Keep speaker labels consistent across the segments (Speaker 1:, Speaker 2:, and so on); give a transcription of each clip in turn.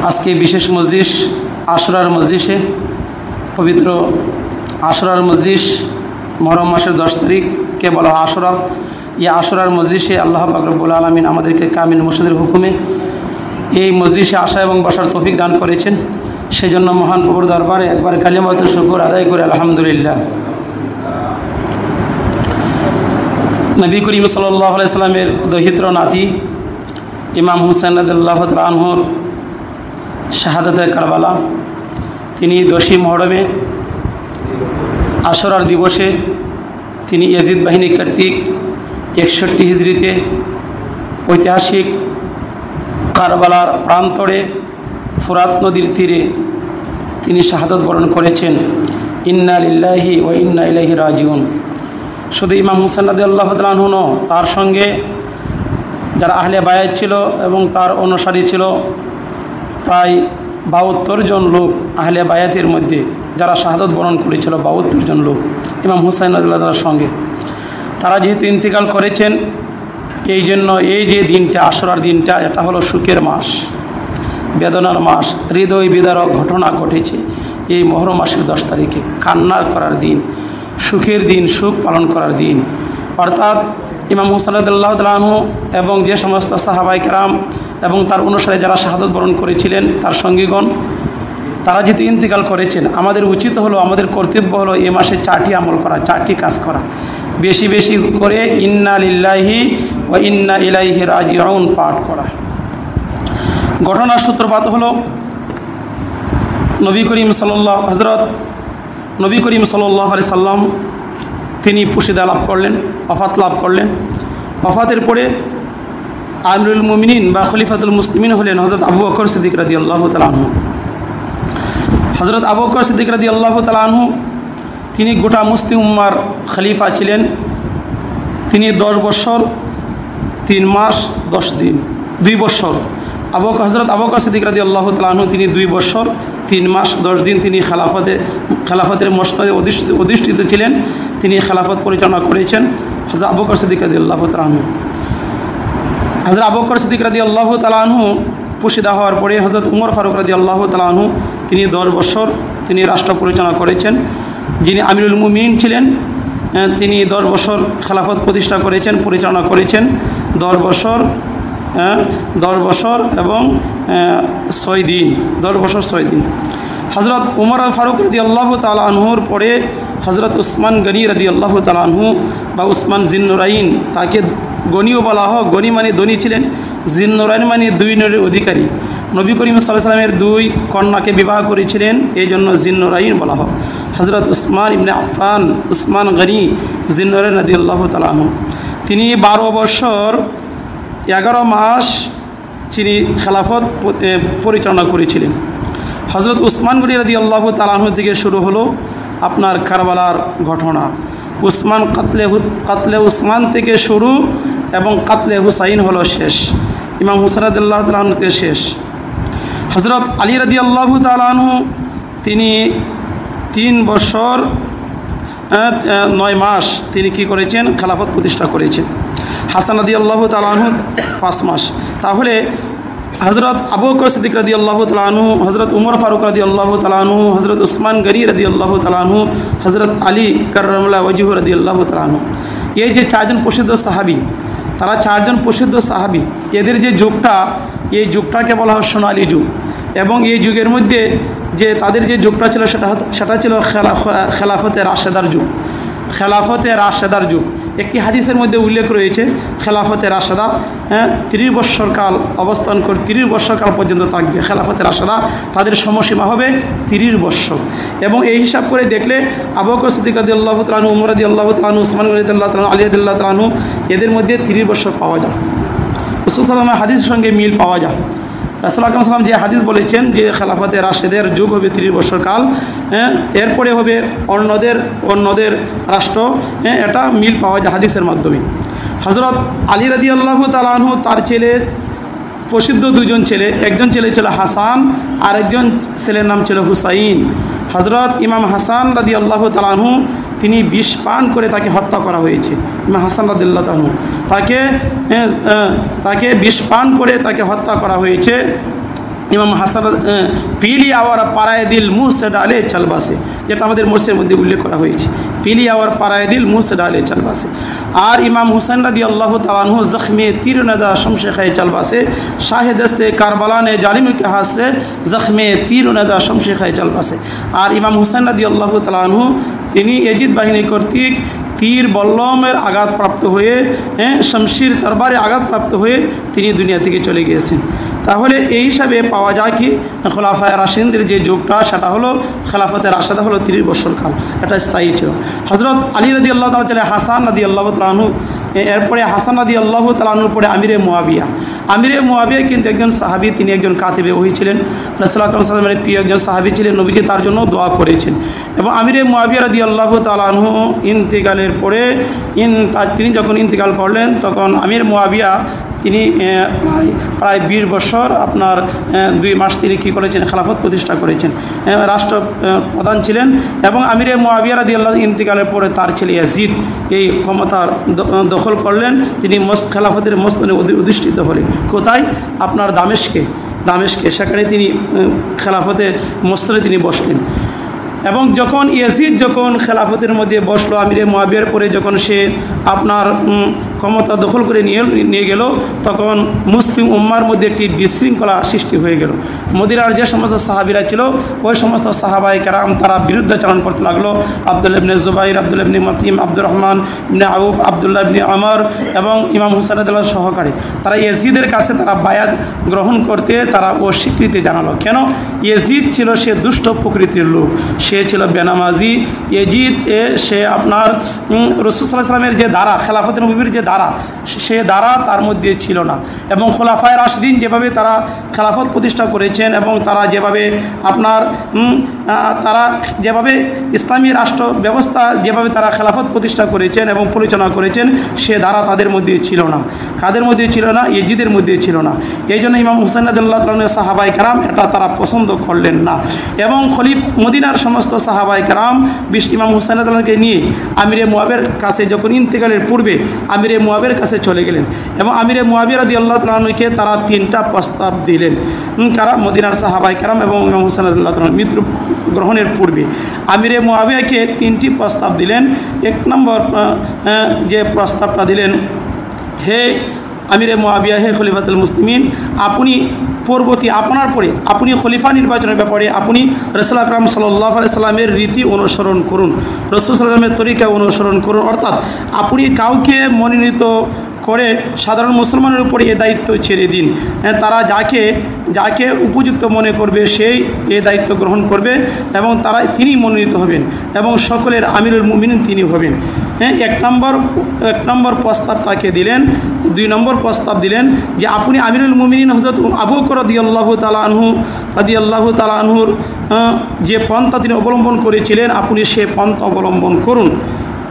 Speaker 1: আজকে বিশেষ মজলিস আশুরার মজলিসে পবিত্র আশুরার মজলিস মুহররম মাসের 10 তারিখকে বলা হয় আশুরা। এই আশুরার মজলিসে আল্লাহ পাক রব্বুল আলামিন আমাদেরকে কামিল মুর্শিদের হুকুমে এই মজলিসে আসা এবং বসার তৌফিক দান করেছেন। সেই জন্য মহান প্রভুর দরবারে একবার কালিমাতুল শুকর আদায় করে আলহামদুলিল্লাহ। নবী করিম সাল্লাল্লাহু আলাইহি সাল্লামের দহিত্র নাতি ইমাম হুসাইন রাদিয়াল্লাহু তাআলা আনহুর শাহাদাতে কারবালা, তিনি 10ই মুহররমে আশুরার দিবসে তিনি ইয়াজিদ বাহিনী কর্তৃক 61 হিজরিতে ঐতিহাসিক কারবালার প্রান্তরে ফুরাত নদীর তীরে তিনি শাহাদাত বরণ করেছেন। ইন্না লিল্লাহি ওয়া ইন্না ইলাইহি রাজিউন। শুধু ইমাম হুসাইন রাদিয়াল্লাহু তাআলা আনহু নয়, তার সঙ্গে যারা আহলে বায়াত ছিল এবং তার অনুসারী ছিল প্রায় 72 জন লোক। আহলে বায়াতের মধ্যে যারা শাহাদাত বরণ করেছিল 72 জন লোক ইমাম হুসাইন রাদিয়াল্লাহু তাআলার সঙ্গে। তারা যেহেতু ইন্তেকাল করেছেন, এই জন্য এই যে দিনটা আশুরার দিনটা, এটা হলো সুখের মাস, বেদনার মাস, হৃদয় বিদারক ঘটনা ঘটেছে এই মুহররম মাসের 10 তারিখে। কান্নার করার দিন, সুখের দিন, সুখ পালন করার দিন। অর্থাৎ ইমাম হুসাইন রাদিয়াল্লাহু তাআলা আনহু এবং যে সমস্ত সাহাবায়ে কেরাম এবং তার অনুসারে যারা শাহাদাত বরণ করেছিলেন, তার সঙ্গীগণ, তারা যেহেতু ইন্তেকাল করেছেন, আমাদের উচিত হলো, আমাদের কর্তব্য হলো এই মাসে 4টি আমল করা, 4টি কাজ করা। বেশি বেশি করে ইন্না লিল্লাহি ওয়া ইন্না ইলাইহি রাজিউন পাঠ করা। ঘটনার সূত্রপাত হলো নবী করিম সাল্লাল্লাহু আলাইহি সাল্লাম তিনি পুশিদা লাভ করলেন, ওফাত লাভ করলেন। ওফাতের পরে আমিরুল মুমিনিন বা খলিফাতুল মুসলিমিন হলেন হযরত আবু বকর সিদ্দিক রাদিয়াল্লাহু তাআলা আনহু। হযরত আবু বকর সিদ্দিক রাদিয়াল্লাহু তাআলা আনহু তিনি গোটা মুসলিম উম্মার খলিফা ছিলেন। তিনি 10 বছর 3 মাস 10 দিন, 2 বছর। হযরত আবু বকর সিদ্দিক রাদিয়াল্লাহু তাআলা আনহু তিনি 2 বছর 3 মাস 10 দিন তিনি খেলাফতের মসনদে অধিষ্ঠিত ছিলেন। তিনি খেলাফত পরিচালনা করেছেন হযরত আবু বকর সিদ্দিক রাদিয়াল্লাহু তাআলা আনহু। হযরত আবু বকর সিদ্দিক রাদিয়াল্লাহু তাআলা আনহু পুশিদা হওয়ার পরে হযরত উমর ফারুক রাদিয়াল্লাহু তাআলা আনহু তিনি 10 বছর তিনি রাষ্ট্র পরিচালনা করেছেন। যিনি আমিরুল মুমিনিন ছিলেন, তিনি 10 বছর খেলাফত প্রতিষ্ঠা করেছেন, পরিচালনা করেছেন। 10 বছর এবং 6 দিন, 10 বছর 6 দিন। হযরত উমর ফারুক রাদিয়াল্লাহু তাআলা আনহুর পরে হযরত উসমান গনি রাদিয়াল্লাহু তাআলা আনহু বা উসমান জিন্নুরাইন, তাকে গনিও বলা হয়। গনি মানে ধনী ছিলেন, জিন্নুরাইন মানে 2 নূরের অধিকারী। নবী করিম সাল্লাল্লাহু আলাইহি ওয়াসাল্লামের 2 কন্যাকে বিবাহ করেছিলেন, এই জন্য জিন্নুরাইন বলা হয়। হযরত উসমান ইবনে আফফান, উসমান গনি জিন্নুরাইন রাদিয়াল্লাহু তাআলা আনহু, তিনি 12 বছর 11 মাস তিনি খেলাফত পরিচালনা করেছিলেন। হযরত উসমান গনি রাদিয়াল্লাহু তাআলা আনহু থেকে শুরু হলো আপনার কারবালার ঘটনা। উসমান কাতলে উসমান থেকে শুরু এবং কাতলে হুসাইন হলো শেষ। ইমাম হুসাইন রাদিয়াল্লাহু তাআলা আনহু থেকে শেষ। হযরত আলী রাদিয়াল্লাহু তাআলা আনহু তিনি 3 বছর 9 মাস তিনি কি করেছেন? খেলাফত প্রতিষ্ঠা করেছেন। হাসান রাদিয়াল্লাহু তাআলা আনহু 5 মাস। তাহলে হযরত আবু বকর সিদ্দিক রাদিয়াল্লাহু তাআলা আনহু, হযরত উমর ফারুক রাদিয়াল্লাহু তাআলা আনহু, হযরত উসমান গনি রাদিয়াল্লাহু তাআলা আনহু, হযরত আলী কাররামাল্লাহু ওয়াজহু রাদিয়াল্লাহু তাআলা আনহু, এই যে 4 জন প্রসিদ্ধ সাহাবী, তারা 4 জন প্রসিদ্ধ সাহাবী। এদের যে যুগটা, এই যুগটাকে বলা হয় সোনালী যুগ। এবং এই যুগের মধ্যে যে তাদের যে যুগটা ছিল সেটা ছিল খেলাফতে রাশেদার যুগ। খেলাফতে রাশেদার যুগ একটি হাদিসের মধ্যে উল্লেখ রয়েছে, খেলাফতে রাশেদা 30 বৎসরকাল অবস্থান করে 30 বৎসরকাল পর্যন্ত থাকবে খেলাফতে রাশেদা। তাদের সময়সীমা হবে 30 বৎসর। এবং এই হিসাব করে দেখলে আবু বকর সিদ্দিক রাদিয়াল্লাহু তাআলা আনহু, উমর রাদিয়াল্লাহু তাআলা আনহু, উসমান রাদিয়াল্লাহু তাআলা আনহু, আলী রাদিয়াল্লাহু তাআলা আনহু, এদের মধ্যে 30 বৎসর পাওয়া যায়। রাসূল সাল্লাল্লাহু আলাইহি ওয়াসাল্লামের হাদিসের সঙ্গে মিল পাওয়া যায়। রাসূল আকরাম সাল্লাল্লাহু আলাইহি ওয়াসাল্লাম যে হাদিস বলেছেন যে খেলাফতে রাশেদের যুগ হবে 30 বছর কাল, এরপরে হবে অন্যদের রাষ্ট্র, এটা মিল পাওয়া যায় হাদিসের মাধ্যমে। হযরত আলী রাদিয়াল্লাহু তাআলা আনহু, তার ছেলে প্রসিদ্ধ 2 জন ছেলে, একজন ছেলে ছিল হাসান আর একজন ছেলের নাম ছিল হুসাইন। হযরত ইমাম হাসান রাদিয়াল্লাহু তাআলা আনহু তিনি বিষ পান করে তাকে হত্যা করা হয়েছে। ইমাম হাসান রাদিয়াল্লাহু তাআলা তাকে বিষ পান করে তাকে হত্যা করা হয়েছে। ইমাম হাসান পিলি আওয়ার পাড়ায় দিল মুহ সে ডালে চল বাসে, যেটা আমাদের মোর্সের মধ্যে উল্লেখ করা হয়েছে, পিলি আওয়ার পাড়ায় দিল মুহ সে ডালে চল বাসে। আর ইমাম হুসেন রাদিয়াল্লাহু তাআলা আনহু জख्मे तीर नदा शमशे खे चल बासे, शाह दस्ते कारबला ने जालिम के हाथ से जख्मे तीर नदा शमशे खे चल बासे। और इमाम हुसैन রাদিয়াল্লাহু তাআলা আনহু তিনি ইয়াজিদ বাহিনী কর্তৃক তীর বল্লমের আঘাতপ্রাপ্ত হয়ে শমশির তরবারে আঘাতপ্রাপ্ত হয়ে তিনি দুনিয়া থেকে চলে গিয়েছেন। তাহলে এই হিসাবে পাওয়া যায় কি খোলাফায়ে রাশিদিনদের যে যুগটা সেটা হলো খেলাফতে রাশেদা হলো 30 বছর কাল, এটা স্থায়ী ছিল। হযরত আলী রাদিয়াল্লাহু তাআলা ছিলেন হাসান রাদিয়াল্লাহু তাআলা আনহু, এরপরে হাসান রাদিয়াল্লাহু তাআলা আনহুর পরে আমিরে মুয়াবিয়া। আমিরে মুয়াবিয়া কিন্তু একজন সাহাবী, তিনি একজন কাতিবে ওহী ছিলেন, রাসূলুল্লাহ সাল্লাল্লাহু আলাইহি ওয়াসাল্লামের প্রিয় একজন সাহাবী ছিলেন, নবীজি তার জন্য দোয়া করেছেন। এবং আমিরে মুয়াবিয়া রাদিয়াল্লাহু তাআলা আনহু ইন্তেকালের পরে তিনি যখন ইন্তেকাল করলেন তখন আমির মুয়াবিয়া তিনি প্রায় 20 বছর আপনার 2 মাস তিনি কী করেছেন, খেলাফত প্রতিষ্ঠা করেছেন, রাষ্ট্র প্রধান ছিলেন। এবং আমিরে মুয়াবিয়া রাদিয়াল্লাহু ইন্তেকালের পরে তার ছেলে ইয়াজিদ এই ক্ষমতা দখল করলেন, তিনি খেলাফতের মস্তনে অধিষ্ঠিত হলেন। কোথায়? আপনার দামেস্কে, সেখানে তিনি খেলাফতের মস্তনে তিনি বসলেন। এবং যখন ইয়াজিদ যখন খেলাফতের মধ্যে বসলো, আমিরে মুয়াবিয়ার পরে যখন সে আপনার ক্ষমতা দখল করে নিয়ে গেল, তখন মুসলিম উম্মার মধ্যে একটি বিশৃঙ্খলা সৃষ্টি হয়ে গেল। মদিনার যে সমস্ত সাহাবীরা ছিল ওই সমস্ত সাহাবায়ে কেরাম তারা বিরুদ্ধাচরণ করতে লাগলো। আব্দুল্লাহ ইবনে জুবাইর, আব্দুল্লাহ ইবনে মাতিম, আব্দুর রহমান ইবনে আউফ, আব্দুল্লাহ ইবনে আমর এবং ইমাম হুসাইন রাদিয়াল্লাহু সহকারে তারা ইয়াজিদের কাছে তারা বায়াত গ্রহণ করতে তারা অস্বীকৃতি জানালো। কেন? ইয়াজিদ ছিল সে দুষ্ট প্রকৃতির লোক, সে ছিল বেনামাজি। ইয়াজিদ সে আপনার রাসূল সাল্লাল্লাহু আলাইহি ওয়াসাল্লামের যে দ্বারা, খেলাফতে নববীর যে দ্বারা, সে দ্বারা তার মধ্যে ছিল না। এবং খোলাফায়ে রাশিদিন যেভাবে তারা খেলাফত প্রতিষ্ঠা করেছেন এবং তারা যেভাবে আপনার তারা যেভাবে ইসলামী রাষ্ট্র ব্যবস্থা যেভাবে তারা খেলাফত প্রতিষ্ঠা করেছেন এবং পরিচালনা করেছেন, সে দ্বারা তাদের মধ্যে ছিল না। কাদের মধ্যে ছিল না? ইয়াজিদের মধ্যে ছিল না। এই জন্য ইমাম হুসাইন রাদিয়াল্লাহু তাআলা আনহু সাহাবায়ে কেরাম এটা তারা পছন্দ করলেন না। এবং মদিনার সমস্ত সাহাবায়ে কেরাম ইমাম হুসাইন রাদিয়াল্লাহু তাআলাকে নিয়ে আমিরে মুয়াবিয়ার কাছে যখন ইন্তেকালের পূর্বে আমিরে মুয়াবিয়ার কাছে চলে গেলেন এবং আমিরে মুয়াবিয়া রাদিয়াল্লাহু তাআলা আনহুকে তারা 3টা প্রস্তাব দিলেন। কারা? মদিনার সাহাবায়ে কেরাম এবং ইমাম হুসাইন রাদিয়াল্লাহু তাআলা মৃত্যু গ্রহণের পূর্বে আমিরে মুয়াবিয়াকে 3টি প্রস্তাব দিলেন। 1 নম্বর যে প্রস্তাবটা দিলেন, হে আমিরে মুয়াবিয়া, হে খলিফাতুল মুসলিমিন, আপনি পরবর্তী আপনার পরে আপনি খলিফা নির্বাচনের ব্যাপারে আপনি রাসূল আকরাম সাল্লাল্লাহু আলাইহি সাল্লামের রীতি অনুসরণ করুন, রাসূল সাল্লাল্লাহু আলাইহি সাল্লামের তরিকা অনুসরণ করুন। অর্থাৎ আপনি কাউকে মনোনীত করে সাধারণ মুসলমানের উপরে এই দায়িত্ব ছেড়ে দিন। তারা যাকে উপযুক্ত মনে করবে সেই এই দায়িত্ব গ্রহণ করবে এবং তিনি মনোনীত হবেন এবং সকলের আমিরুল মুমিনিন তিনি হবেন। 1 নম্বর প্রস্তাব তাকে দিলেন। 2 নম্বর প্রস্তাব দিলেন যে আপনি আমিরুল মুমিনিন হযরত আবু বকর রাদিয়াল্লাহু তাআলা আনহুর যে পন্থা তিনি অবলম্বন করেছিলেন আপনি সে পন্থা অবলম্বন করুন।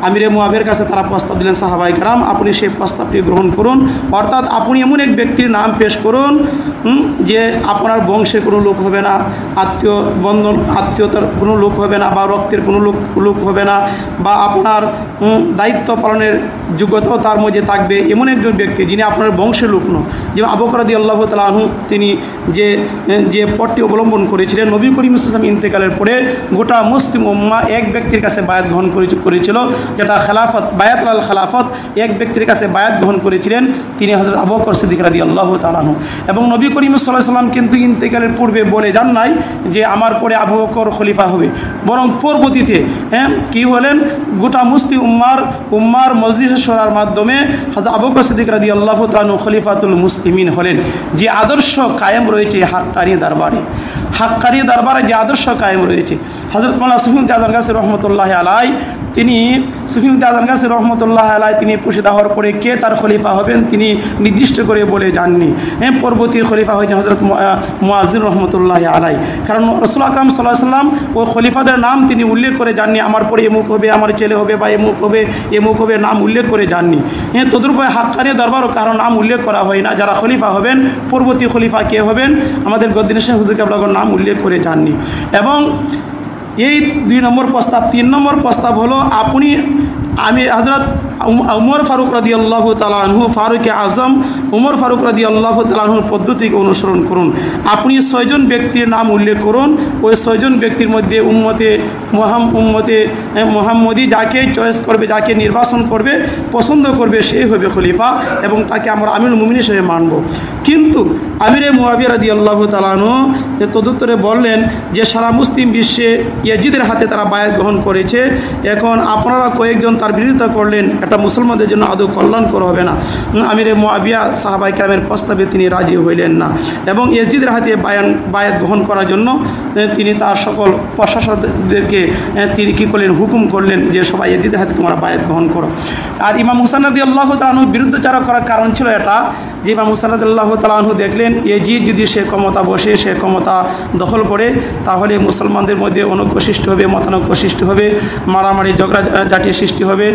Speaker 1: আমিরে মুয়াবিয়ার কাছে তারা প্রস্তাব দিলেন, সাহাবায়ে কেরাম আপনি সেই প্রস্তাবটি গ্রহণ করুন। অর্থাৎ আপনি এমন এক ব্যক্তির নাম পেশ করুন যে আপনার বংশের কোনো লোক হবে না, আত্মীয়তার কোনো লোক হবে না, বা রক্তের কোনো লোক হবে না, বা আপনার দায়িত্ব পালনের যোগ্যতাও তার মধ্যে থাকবে, এমন একজন ব্যক্তি যিনি আপনার বংশের লোক নয়। যেমন আবু বকর রাদিয়াল্লাহু তাআলা আনহু তিনি যে পথটি অবলম্বন করেছিলেন, নবী করিম সাল্লাল্লাহু আলাইহি ওয়াসাল্লাম ইন্তেকালের পরে গোটা মুসলিম উম্মাহ এক ব্যক্তির কাছে বায়াত গ্রহণ করেছিল, যেটা খেলাফত, বায়াতুল আল খেলাফত। এক ব্যক্তির কাছে বায়াত গ্রহণ করেছিলেন, তিনি হযরত আবু বকর সিদ্দিক রাদিয়াল্লাহু তাআলা আনহু। এবং নবী করিম সাল্লাল্লাহু আলাইহি ওয়াসাল্লাম কিন্তু ইন্তেকালের পূর্বে বলে যান নাই যে আমার পরে আবু বকর খলিফা হবে, বরং পরবর্তীতে কি বলেন, গোটা মুসলিম উম্মার মজলিসে শোরার মাধ্যমে হযরত আবু বকর সিদ্দিক রাদিয়াল্লাহু তাআলা আনহু খলিফাতুল মুসলিমিন হলেন। যে আদর্শ কায়েম রয়েছে হাক্কানি দরবারে যে আদর্শ কায়েম রয়েছে, হযরত মাওলানা সুফিউদ্দিন আজম গাছী রহমতুল্লাহ আলাইহি তিনি পুশিদা হওয়ার পরে কে তার খলিফা হবেন তিনি নির্দিষ্ট করে বলে যাননি। পরবর্তী খলিফা হয়েছে হযরত মুয়াজ্জিন রহমতুল্লাহ আলাইহি। কারণ রাসূল আকরাম সাল্লাল্লাহু আলাইহি ওয়াসাল্লাম ওই খলিফাদের নাম তিনি উল্লেখ করে যাননি, আমার পরে এমুক হবে, আমার ছেলে হবে, বা এমুক হবে নাম উল্লেখ করে যাননি। তদ্রূপ হাক্কানি দরবারও কারো নাম উল্লেখ করা হয় না। যারা খলিফা হবেন, পরবর্তী খলিফা কে হবেন, আমাদের গদ্দিন শাহ হুজুর কেবলার নাম উল্লেখ করে যাননি। এবং এই 2 নম্বর প্রস্তাব। 3 নম্বর প্রস্তাব হলো আমি হযরত উমর ফারুক রাদিয়াল্লাহু তাআলা আনহু, ফারুকে আজম উমর ফারুক রাদিয়াল্লাহু তাআলা আনহুর পদ্ধতিকে অনুসরণ করুন। আপনি 6 জন ব্যক্তির নাম উল্লেখ করুন, ওই 6 জন ব্যক্তির মধ্যে উম্মতে মুহাম্মদী যাকে চয়েস করবে, যাকে নির্বাচন করবে, পছন্দ করবে, সেই হবে খলিফা এবং তাকে আমরা আমিরুল মুমিনিন হিসেবে মানব। কিন্তু আমিরে মুআবিয়া রাদিয়াল্লাহু তাআলা আনহু তদুত্তরে বললেন যে সারা মুসলিম বিশ্বে ইয়াজিদের হাতে তারা বায়াত গ্রহণ করেছে, এখন আপনারা কয়েকজন তার বিরোধিতা করলেন, এটা মুসলমানদের জন্য আদৌ কল্যাণকর হবে না। আমিরে মুআবিয়া সাহাবায়ে কেরামের প্রস্তাবে তিনি রাজি হইলেন না এবং ইয়াজিদের হাতে বায়াত গ্রহণ করার জন্য তিনি তার সকল প্রশাসকদেরকে তিনি কী করলেন, হুকুম করলেন যে সবাই ইয়াজিদের হাতে তোমরা বায়াত গ্রহণ করো। আর ইমাম হুসাইন রাদিয়াল্লাহু তাআলা আনহু বিরুদ্ধচারণ করার কারণ ছিল এটা যে ইমাম হুসাইন রাদিয়াল্লাহু তাআলা আনহু দেখলেন ইয়াজিদ যদি সে ক্ষমতা বসে, সে ক্ষমতা দখল করে, তাহলে মুসলমানদের মধ্যে অনৈক্য সৃষ্টি হবে, মতানৈক্য সৃষ্টি হবে, মারামারি ঝগড়াঝাটির সৃষ্টি হবে,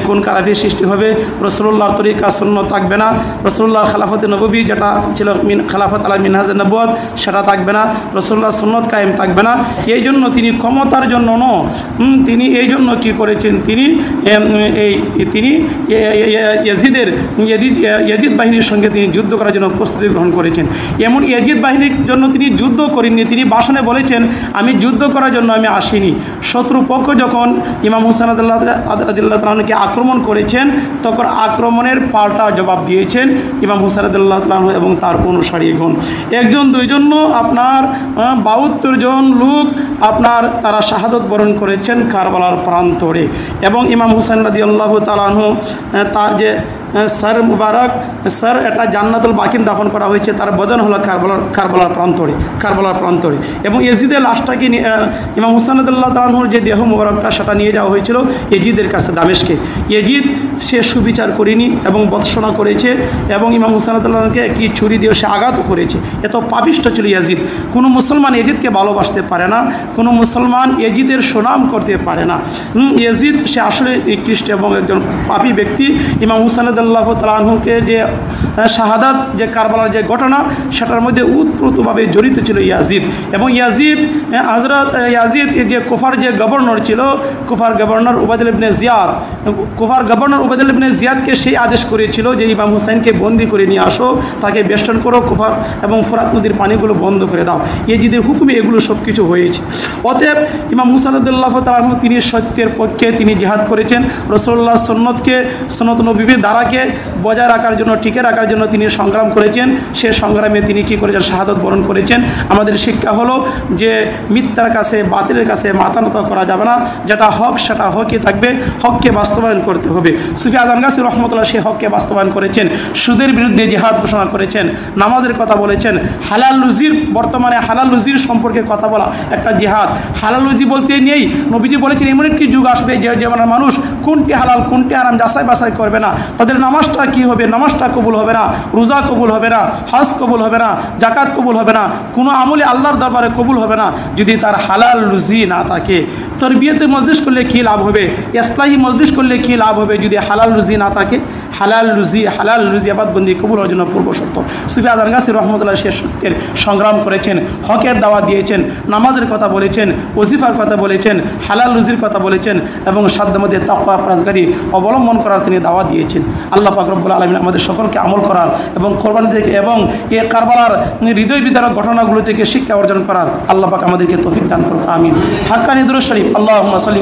Speaker 1: কোন কারাফির সৃষ্টি হবে, রাসূলুল্লাহর তরিকা সুন্নাত থাকবে না, রাসূলুল্লাহর খেলাফতে নববী যেটা ছিল খেলাফত আলা মিনহাজে নবুয়ত সেটা থাকবে না, রাসূলুল্লাহর সুন্নাত কায়েম থাকবে না। এই জন্য তিনি ক্ষমতার জন্য তিনি এই জন্য কী করেছেন, তিনি ইয়াজিদ বাহিনীর সঙ্গে তিনি যুদ্ধ করার জন্য প্রস্তুতি গ্রহণ করেছেন। এমন ইয়াজিদ বাহিনীর জন্য তিনি যুদ্ধ করেননি, তিনি ভাষণে বলেছেন আমি যুদ্ধ করার জন্য আমি আসিনি। শত্রুপক্ষ যখন ইমাম হুসাইন রাদিয়াল্লাহু তাআলা আনহুকে আক্রমণ করেছেন, তখন আক্রমণের পাল্টা জবাব দিয়েছেন ইমাম হুসাইন রাদিয়াল্লাহু তাআলা আনহু এবং তার অনুসারীগণ। একজন দুইজন আপনার 72 জন লোক তারা শাহাদত বরণ করেছেন কারবালার প্রান্তরে। এবং ইমাম হুসাইন রাদিয়াল্লাহু তাআলা আনহু তার যে সর মুবারক, সর এটা জান্নাতুল বাকিন দাফন করা হয়েছে, তার বদন হলো কারবালার প্রান্তরে। এবং ইয়াজিদের লাশটাকে ইমাম হুসাইন রাদিয়াল্লাহু তাআলা আনহুর যে দেহ মুবারকটা সেটা নিয়ে যাওয়া হয়েছিল ইয়াজিদের কাছে দামেস্কে। ইয়াজিদ সে সুবিচার করেনি এবং বৎসনা করেছে এবং ইমাম হুসাইন রাদিয়াল্লাহু তাআলা আনহুকে একটি ছুরি দিয়ে সে আঘাত করেছে। এত পাপিষ্ঠ ছিল ইয়াজিদ। কোনো মুসলমান ইয়াজিদকে ভালোবাসতে পারে না, কোনো মুসলমান ইয়াজিদের সুনাম করতে পারে না। ইয়াজিদ সে আসলে নিকৃষ্ট এবং একজন পাপী ব্যক্তি। ইমাম হুসাইন রাদিয়াল্লাহু তাআলা আনহুকে যে শাহাদাত, যে কারবালার যে ঘটনা, সেটার মধ্যে ওতপ্রোতভাবে জড়িত ছিল ইয়াজিদ। এবং ইয়াজিদ যে কুফার যে গভর্নর ছিল, কুফার গভর্নর উবাইদুল্লাহ ইবনে জিয়াদকে সেই আদেশ করেছিল যে ইমাম হুসাইনকে বন্দি করে নিয়ে আসো, তাকে বেষ্টন করো, কুফার এবং ফোরাত নদীর পানিগুলো বন্ধ করে দাও। ইয়াজিদের হুকুমে এগুলো সব কিছু হয়েছে। অতএব ইমাম হুসাইন রাদিয়াল্লাহু তাআলা আনহু তিনি সত্যের পক্ষে তিনি জিহাদ করেছেন। রাসূলুল্লাহর সুন্নত নববীর ধারাকে বজায় রাখার জন্য, টিকে রাখার জন্য তিনি সংগ্রাম করেছেন। সে সংগ্রামে তিনি কী করেছেন, শাহাদত বরণ করেছেন। আমাদের শিক্ষা হলো যে মিথ্যার কাছে, বাতিলের কাছে মাথা নত করা যাবে না। যেটা হক সেটা হকই থাকবে, হককে বাস্তবায়ন করতে হবে। সুফি আযম গাছী রহমতুল্লাহ সে হককে বাস্তবায়ন করেছেন, সুদের বিরুদ্ধে জিহাদ ঘোষণা করেছেন, নামাজের কথা বলেছেন, হালাল রুজির, বর্তমানে হালাল রুজির সম্পর্কে কথা বলা একটা জিহাদ। হালাল রুজি বলতে নেই, নবীজি বলেছেন এমন একটি যুগ আসবে যে জীবনের মানুষ কোনটি হালাল কোনটি হারাম যাচাই বাছাই করবে না। তাদের নামাজটা কি হবে, নামাজটা কবুল হবে না, রোজা কবুল হবে না, হজ কবুল হবে না, জাকাত কবুল হবে না, কোনো আমলে আল্লাহর দরবারে কবুল হবে না যদি তার হালাল রুজি না থাকে। তরবিয়তে মজলিস করলে কী লাভ হবে, ইসলাহি মজলিস করলে কী লাভ হবে যদি হালাল রুজি না থাকে। হালাল রুজি আবাদবন্দি কবুল হওয়ার জন্য পূর্ব শর্ত। সুফি আযম গাছী রহমতুল্লাহ সে সত্যের সংগ্রাম করেছেন, হকের দাওয়াত দিয়েছেন, নামাজের কথা বলেছেন, ওজিফার কথা বলেছেন, হালাল রুজির কথা বলেছেন এবং সাধ্যমধ্যে তাকওয়া পরহেজগারি অবলম্বন করার তিনি দাওয়াত দিয়েছেন। আল্লাহ পাক রব্বুল আলামিন আমাদের সকলকে আমল করার এবং কোরবানি থেকে এবং এ কারবালার হৃদয় বিদারক ঘটনাগুলো থেকে শিক্ষা অর্জন করার আল্লাহ পাক আমাদেরকে তৌফিক দান করুন। আমিন। হাক্কানি দুরূদ শরীফ। আল্লাহুম্মা সাল্লি